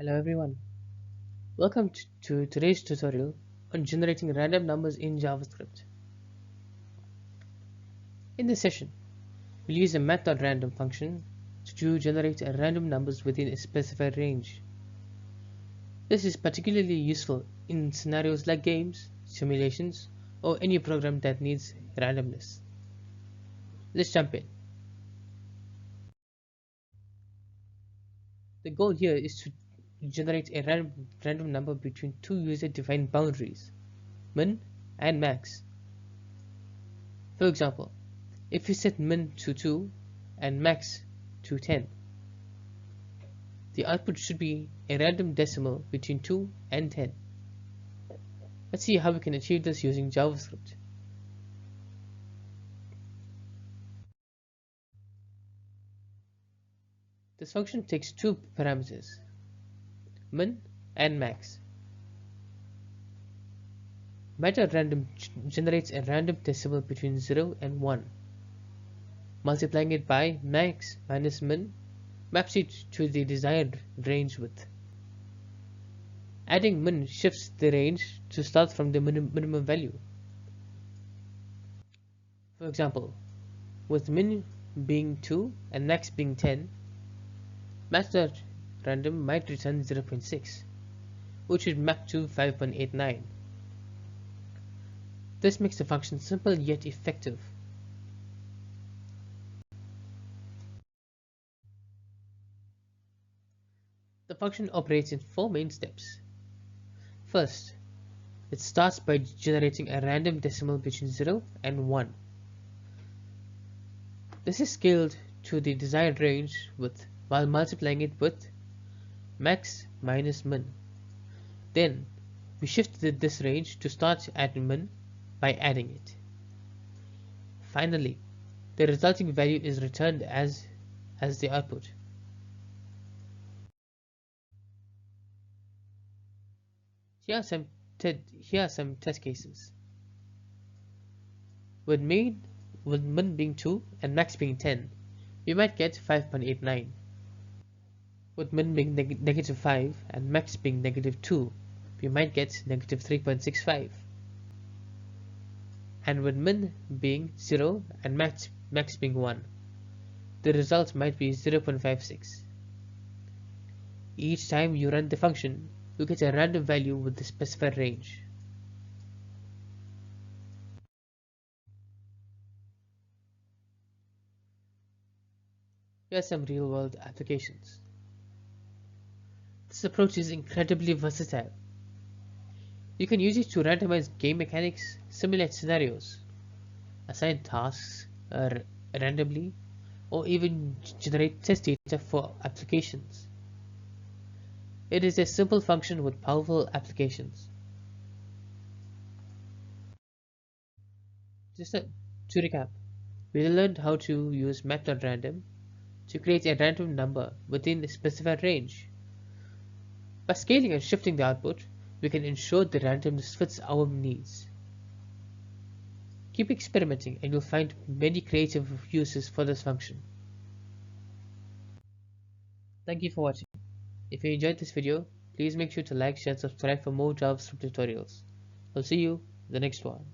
Hello everyone, welcome to today's tutorial on generating random numbers in JavaScript. In this session, we'll use a Math.random function to generate random numbers within a specified range. This is particularly useful in scenarios like games, simulations, or any program that needs randomness. Let's jump in. The goal here is to generate a random number between two user-defined boundaries, min and max. For example, if we set min to 2 and max to 10, the output should be a random decimal between 2 and 10. Let's see how we can achieve this using JavaScript. This function takes two parameters, min and max. Math.random generates a random decimal between 0 and 1. Multiplying it by max minus min maps it to the desired range width. Adding min shifts the range to start from the minimum value. For example, with min being 2 and max being 10, Math.random might return 0.6, which would map to 5.89. This makes the function simple yet effective. The function operates in four main steps. First, it starts by generating a random decimal between 0 and 1. This is scaled to the desired range while multiplying it with max minus min. Then, we shift this range to start at min by adding it. Finally, the resulting value is returned as the output. Here are some test cases. With min being 2 and max being 10, we might get 5.89. With min being negative 5 and max being negative 2, we might get negative 3.65. And with min being 0 and max being 1, the result might be 0.56. Each time you run the function, you get a random value with the specified range. Here are some real-world applications. This approach is incredibly versatile. You can use it to randomize game mechanics, simulate scenarios, assign tasks randomly, or even generate test data for applications. It is a simple function with powerful applications. To recap, we learned how to use Math.random to create a random number within a specified range. By scaling and shifting the output, we can ensure the randomness fits our needs. Keep experimenting and you'll find many creative uses for this function. Thank you for watching. If you enjoyed this video, please make sure to like, share and subscribe for more JavaScript tutorials. I'll see you in the next one.